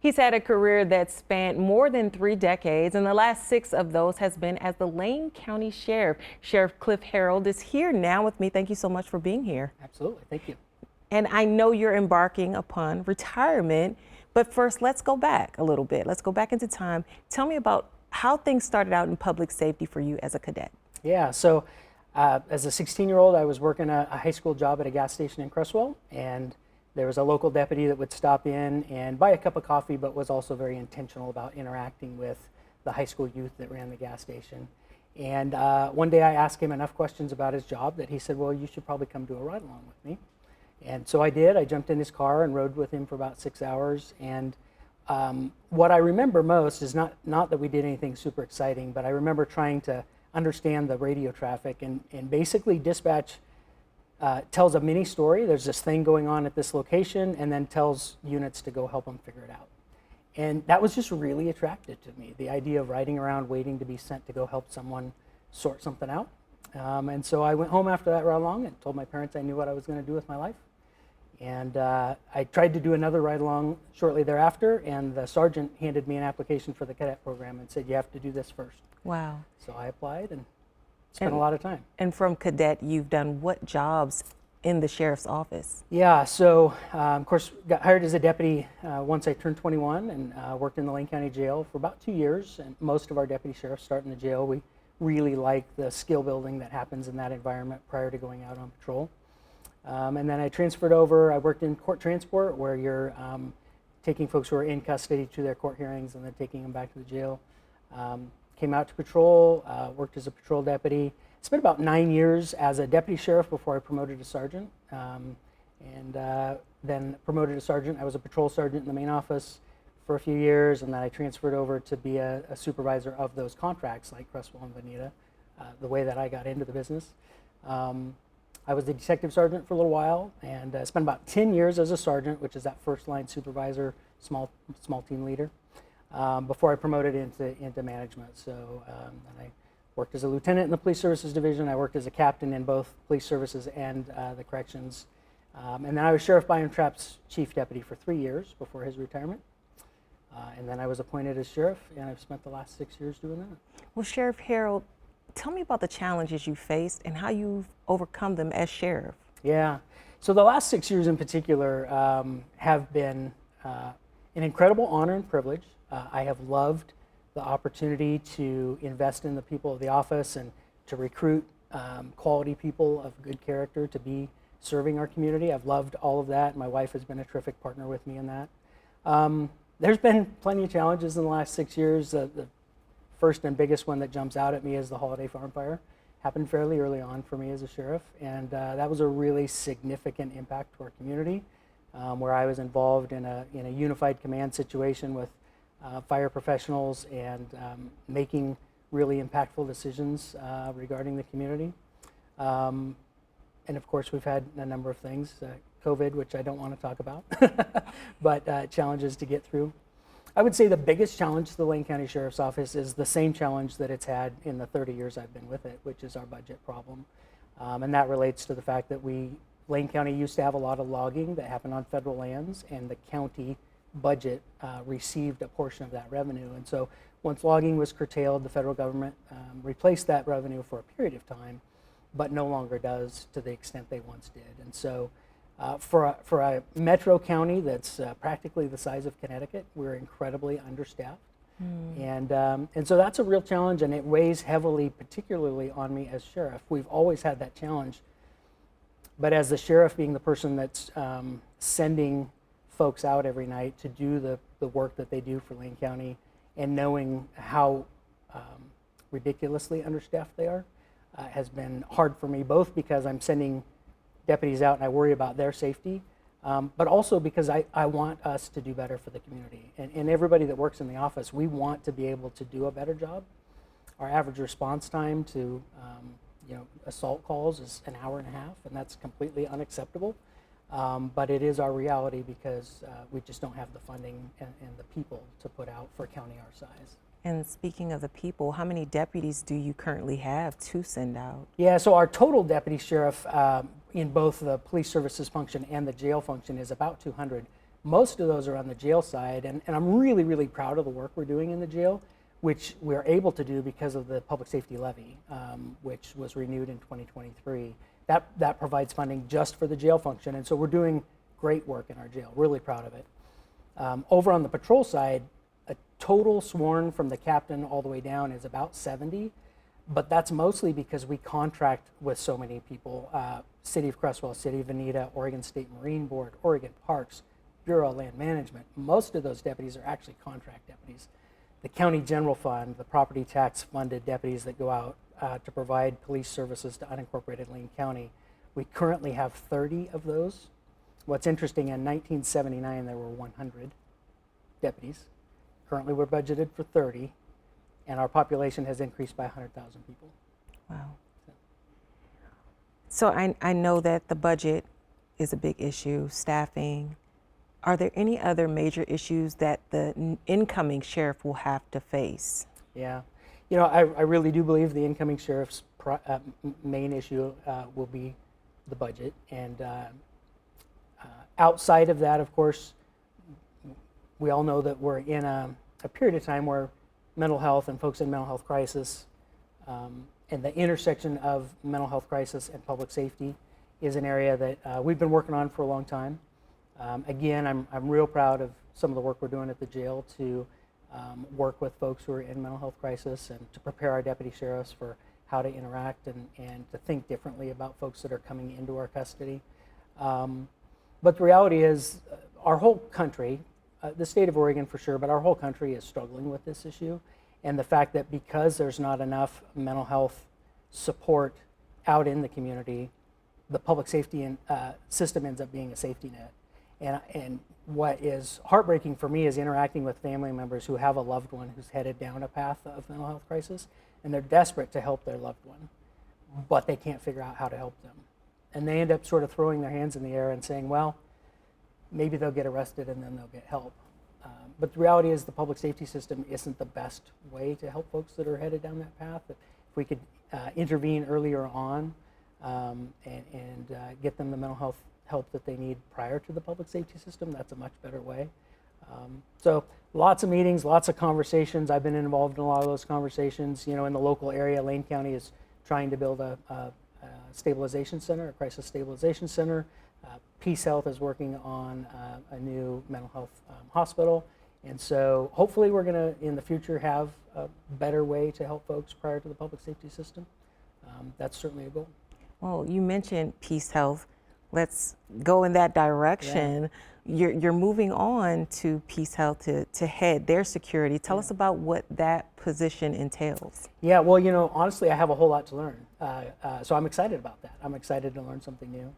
He's had a career that spanned more than 3 decades, and the last 6 of those has been as the Lane County Sheriff. Sheriff Cliff Harrold is here now with me. Thank you so much for being here. Absolutely, thank you. And I know you're embarking upon retirement, but first let's go back a little bit. Let's go back into time. Tell me about how things started out in public safety for you as a cadet. Yeah, so as a 16-year-old, I was working a high school job at a gas station in Cresswell, and there was a local deputy that would stop in and buy a cup of coffee, but was also very intentional about interacting with the high school youth that ran the gas station. And one day I asked him enough questions about his job that he said, well, you should probably come do a ride along with me. And so I did. I jumped in his car and rode with him for about 6 hours. And what I remember most is not that we did anything super exciting, but I remember trying to understand the radio traffic, and basically dispatch tells a mini story. There's this thing going on at this location, and then tells units to go help them figure it out. And that was just really attractive to me, the idea of riding around waiting to be sent to go help someone sort something out. And so I went home after that ride along and told my parents I knew what I was going to do with my life. And I tried to do another ride along shortly thereafter, and the sergeant handed me an application for the cadet program and said, you have to do this first. Wow. So I applied and spent a lot of time. And from cadet, you've done what jobs in the sheriff's office? Yeah, so of course got hired as a deputy once I turned 21, and worked in the Lane County Jail for about 2 years. And most of our deputy sheriffs start in the jail. We really like the skill building that happens in that environment prior to going out on patrol. And then I transferred over. I worked in court transport, where you're taking folks who are in custody to their court hearings and then taking them back to the jail. Came out to patrol, worked as a patrol deputy. Spent about 9 years as a deputy sheriff before I promoted to sergeant. Then promoted to sergeant. I was a patrol sergeant in the main office for a few years, and then I transferred over to be a supervisor of those contracts like Cresswell and Bonita, the way that I got into the business. I was the detective sergeant for a little while, and spent about 10 years as a sergeant, which is that first line supervisor, small team leader, before I promoted into management. So and I worked as a lieutenant in the police services division. I worked as a captain in both police services and the corrections. And then I was Sheriff Byron Trapp's chief deputy for 3 years before his retirement. And then I was appointed as sheriff, and I've spent the last 6 years doing that. Well, Sheriff Harrold, tell me about the challenges you faced and how you've overcome them as sheriff. Yeah, so the last 6 years in particular have been an incredible honor and privilege. I have loved the opportunity to invest in the people of the office and to recruit quality people of good character to be serving our community. I've loved all of that. My wife has been a terrific partner with me in that. There's been plenty of challenges in the last 6 years. The first and biggest one that jumps out at me is the Holiday Farm Fire. Happened fairly early on for me as a sheriff, and that was a really significant impact to our community, where I was involved in a unified command situation with fire professionals and making really impactful decisions regarding the community. And of course, we've had a number of things, COVID, which I don't want to talk about, but challenges to get through. I would say the biggest challenge to the Lane County Sheriff's Office is the same challenge that it's had in the 30 years I've been with it, which is our budget problem. And that relates to the fact that Lane County used to have a lot of logging that happened on federal lands, and the county budget received a portion of that revenue. And so once logging was curtailed, the federal government replaced that revenue for a period of time, but no longer does to the extent they once did. And so for a metro county that's practically the size of Connecticut, we're incredibly understaffed. And so that's a real challenge, and it weighs heavily, particularly on me as sheriff. We've always had that challenge, but as the sheriff, being the person that's sending folks out every night to do the work that they do for Lane County, and knowing how ridiculously understaffed they are, has been hard for me, both because I'm sending deputies out and I worry about their safety, but also because I want us to do better for the community. And everybody that works in the office, we want to be able to do a better job. Our average response time to assault calls is an hour and a half, and that's completely unacceptable. But it is our reality because we just don't have the funding and the people to put out for a county our size. And speaking of the people, how many deputies do you currently have to send out? Yeah, so our total deputy sheriff in both the police services function and the jail function is about 200. Most of those are on the jail side, and I'm really, really proud of the work we're doing in the jail, which we're able to do because of the public safety levy, which was renewed in 2023. That provides funding just for the jail function, and so we're doing great work in our jail, really proud of it. Over on the patrol side, a total sworn from the captain all the way down is about 70, but that's mostly because we contract with so many people. City of Crestwell, City of Veneta, Oregon State Marine Board, Oregon Parks, Bureau of Land Management. Most of those deputies are actually contract deputies. The County General Fund, the property tax funded deputies that go out to provide police services to unincorporated Lane County. We currently have 30 of those. What's interesting, in 1979 there were 100 deputies. Currently we're budgeted for 30, and our population has increased by 100,000 people. Wow. So I know that the budget is a big issue, staffing. Are there any other major issues that the incoming sheriff will have to face? Yeah, you know, I really do believe the incoming sheriff's main issue will be the budget. And outside of that, of course, we all know that we're in a period of time where mental health and folks in mental health crisis and the intersection of mental health crisis and public safety is an area that we've been working on for a long time. Again, I'm real proud of some of the work we're doing at the jail to work with folks who are in mental health crisis and to prepare our deputy sheriffs for how to interact and to think differently about folks that are coming into our custody. But the reality is our whole country, the state of Oregon for sure, but our whole country is struggling with this issue. And the fact that because there's not enough mental health support out in the community, the public safety system ends up being a safety net. And what is heartbreaking for me is interacting with family members who have a loved one who's headed down a path of mental health crisis, and they're desperate to help their loved one, but they can't figure out how to help them. And they end up sort of throwing their hands in the air and saying, well, maybe they'll get arrested and then they'll get help. But the reality is the public safety system isn't the best way to help folks that are headed down that path. If we could intervene earlier on and get them the mental health help that they need prior to the public safety system, that's a much better way. So lots of meetings, lots of conversations. I've been involved in a lot of those conversations. You know, in the local area, Lane County is trying to build a stabilization center, a crisis stabilization center. Peace Health is working on a new mental health hospital. And so hopefully we're going to, in the future, have a better way to help folks prior to the public safety system. That's certainly a goal. Well, you mentioned Peace Health. Let's go in that direction. Yeah. You're moving on to Peace Health to head their security. Tell us about what that position entails. Yeah, well, you know, honestly, I have a whole lot to learn. So I'm excited about that. I'm excited to learn something new.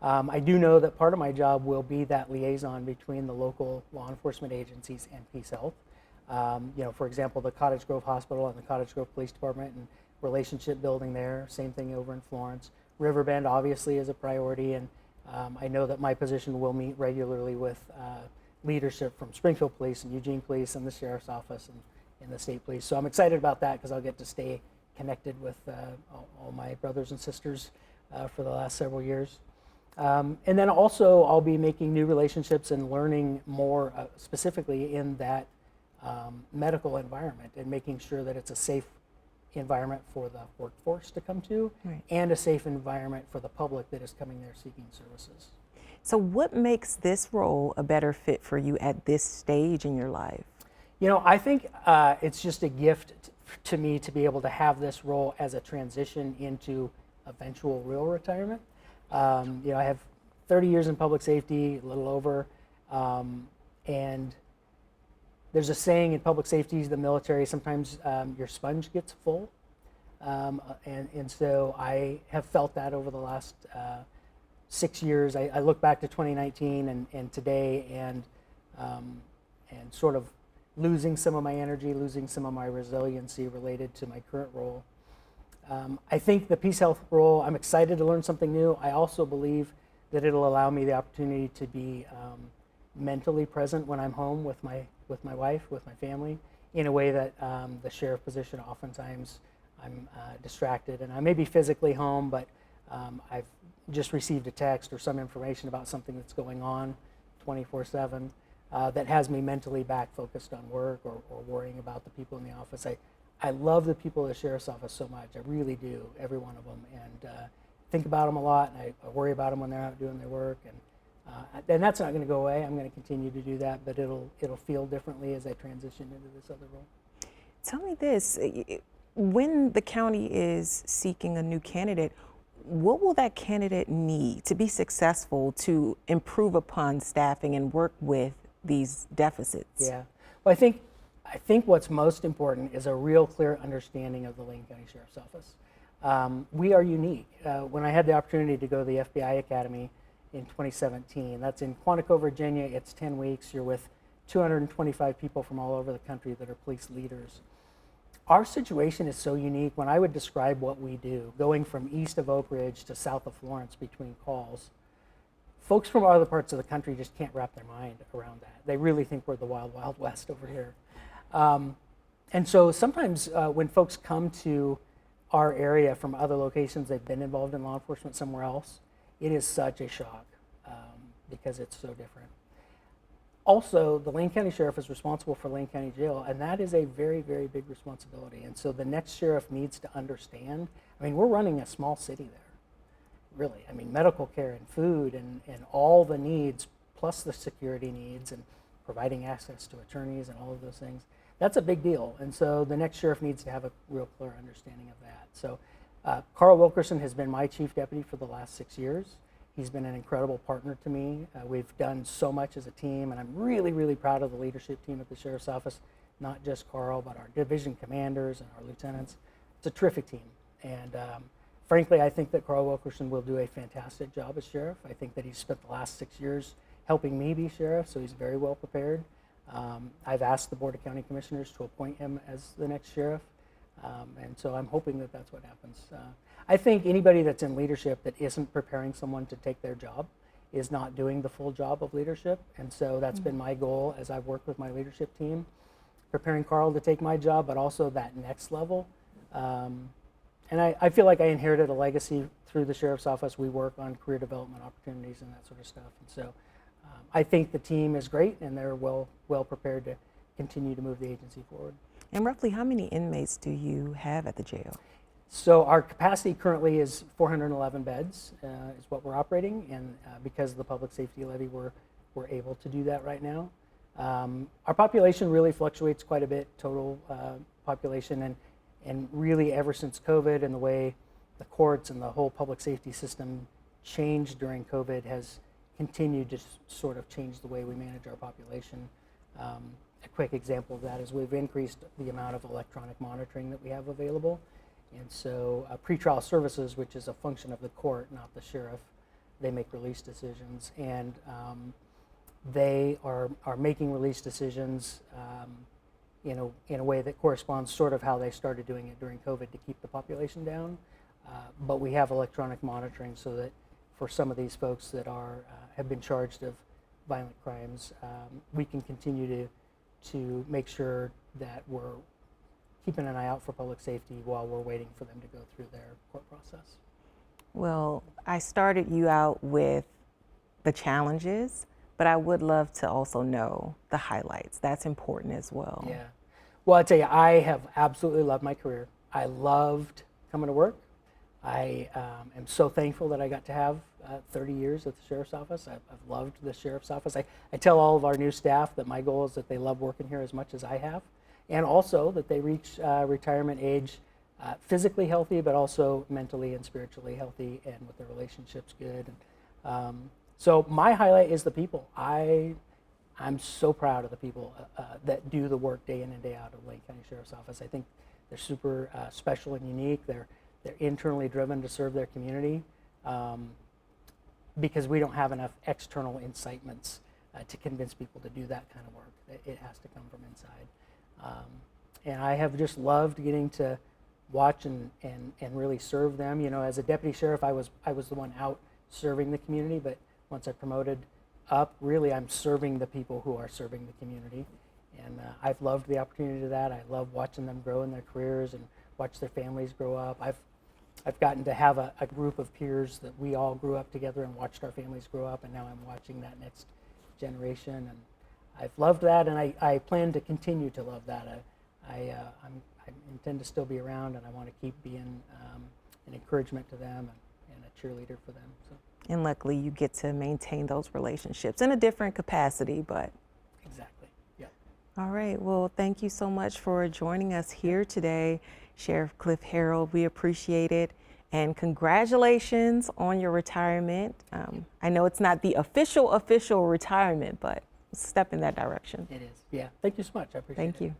I do know that part of my job will be that liaison between the local law enforcement agencies and Peace Health. You know, for example, the Cottage Grove Hospital and the Cottage Grove Police Department and relationship building there. Same thing over in Florence. Riverbend obviously is a priority, and I know that my position will meet regularly with leadership from Springfield Police and Eugene Police and the Sheriff's Office and the State Police. So I'm excited about that because I'll get to stay connected with all my brothers and sisters for the last several years. And then also I'll be making new relationships and learning more specifically in that medical environment and making sure that it's a safe environment for the workforce to come to, right, and a safe environment for the public that is coming there seeking services. So what makes this role a better fit for you at this stage in your life? You know, I think it's just a gift to me to be able to have this role as a transition into eventual real retirement. You know, I have 30 years in public safety, a little over, and there's a saying in public safety, the military, sometimes your sponge gets full. And so I have felt that over the last 6 years. I look back to 2019 and today and sort of losing some of my energy, losing some of my resiliency related to my current role. I think the Peace Health role, I'm excited to learn something new. I also believe that it'll allow me the opportunity to be mentally present when I'm home with my wife, with my family, in a way that the sheriff position, oftentimes I'm distracted, and I may be physically home, but I've just received a text or some information about something that's going on 24/7 that has me mentally back focused on work or worrying about the people in the office. I love the people of the sheriff's office so much. I really do, every one of them, and think about them a lot, and I worry about them when they're out doing their work, and that's not going to go away. I'm going to continue to do that, but it'll feel differently as I transition into this other role. Tell me this, when the county is seeking a new candidate, what will that candidate need to be successful to improve upon staffing and work with these deficits? Yeah, well, I think what's most important is a real clear understanding of the Lane County Sheriff's Office. We are unique. When I had the opportunity to go to the FBI Academy in 2017, that's in Quantico, Virginia. It's 10 weeks. You're with 225 people from all over the country that are police leaders. Our situation is so unique. When I would describe what we do, going from east of Oak Ridge to south of Florence between calls, folks from other parts of the country just can't wrap their mind around that. They really think we're the wild, wild west over here. And so sometimes when folks come to our area from other locations, they've been involved in law enforcement somewhere else, it is such a shock because it's so different. Also, the Lane County Sheriff is responsible for Lane County Jail, and that is a very, very big responsibility. And so the next sheriff needs to understand, I mean, we're running a small city there, really. I mean, medical care and food and all the needs, plus the security needs and providing access to attorneys and all of those things. That's a big deal. And so the next sheriff needs to have a real clear understanding of that. So Carl Wilkerson has been my chief deputy for the last 6 years. He's been an incredible partner to me. We've done so much as a team, and I'm really, really proud of the leadership team at the Sheriff's Office, not just Carl, but our division commanders and our lieutenants. It's a terrific team. And frankly, I think that Carl Wilkerson will do a fantastic job as sheriff. I think that he's spent the last 6 years helping me be sheriff, so he's very well prepared. I've asked the Board of County Commissioners to appoint him as the next sheriff, and so I'm hoping that that's what happens. I think anybody that's in leadership that isn't preparing someone to take their job is not doing the full job of leadership, and so that's been my goal as I've worked with my leadership team, preparing Carl to take my job, but also that next level. And I feel like I inherited a legacy through the Sheriff's Office. We work on career development opportunities and that sort of stuff, and so I think the team is great, and they're well prepared to continue to move the agency forward. And roughly how many inmates do you have at the jail? So our capacity currently is 411 beds is what we're operating, and because of the public safety levy, we're able to do that right now. Our population really fluctuates quite a bit, total population, and really ever since COVID and the way the courts and the whole public safety system changed during COVID has continued to sort of change the way we manage our population. A quick example of that is we've increased the amount of electronic monitoring that we have available. And so pretrial services, which is a function of the court, not the sheriff, they make release decisions, and they are making release decisions in a way that corresponds sort of how they started doing it during COVID to keep the population down. But we have electronic monitoring so that for some of these folks that have been charged of violent crimes, we can continue to make sure that we're keeping an eye out for public safety while we're waiting for them to go through their court process. Well, I started you out with the challenges, but I would love to also know the highlights. That's important as well. Yeah. Well, I tell you, I have absolutely loved my career. I loved coming to work. I am so thankful that I got to have 30 years at the Sheriff's Office. I've loved the Sheriff's Office. I tell all of our new staff that my goal is that they love working here as much as I have, and also that they reach retirement age physically healthy, but also mentally and spiritually healthy, and with their relationships good. So my highlight is the people. I'm so proud of the people that do the work day in and day out of Lane County Sheriff's Office. I think they're super special and unique. They're internally driven to serve their community because we don't have enough external incitements to convince people to do that kind of work. It has to come from inside. And I have just loved getting to watch and really serve them. You know, as a deputy sheriff, I was the one out serving the community, but once I promoted up, really I'm serving the people who are serving the community. And I've loved the opportunity to that. I love watching them grow in their careers and watch their families grow up. I've gotten to have a group of peers that we all grew up together and watched our families grow up, and now I'm watching that next generation, and I've loved that, and I plan to continue to love that. I intend to still be around, and I want to keep being an encouragement to them and a cheerleader for them. So. And luckily, you get to maintain those relationships in a different capacity, but. Exactly, yeah. All right, well, thank you so much for joining us here today, Sheriff Cliff Harrold. We appreciate it. And congratulations on your retirement. I know it's not the official retirement, but step in that direction. It is, yeah. Thank you so much. I appreciate it. Thank you.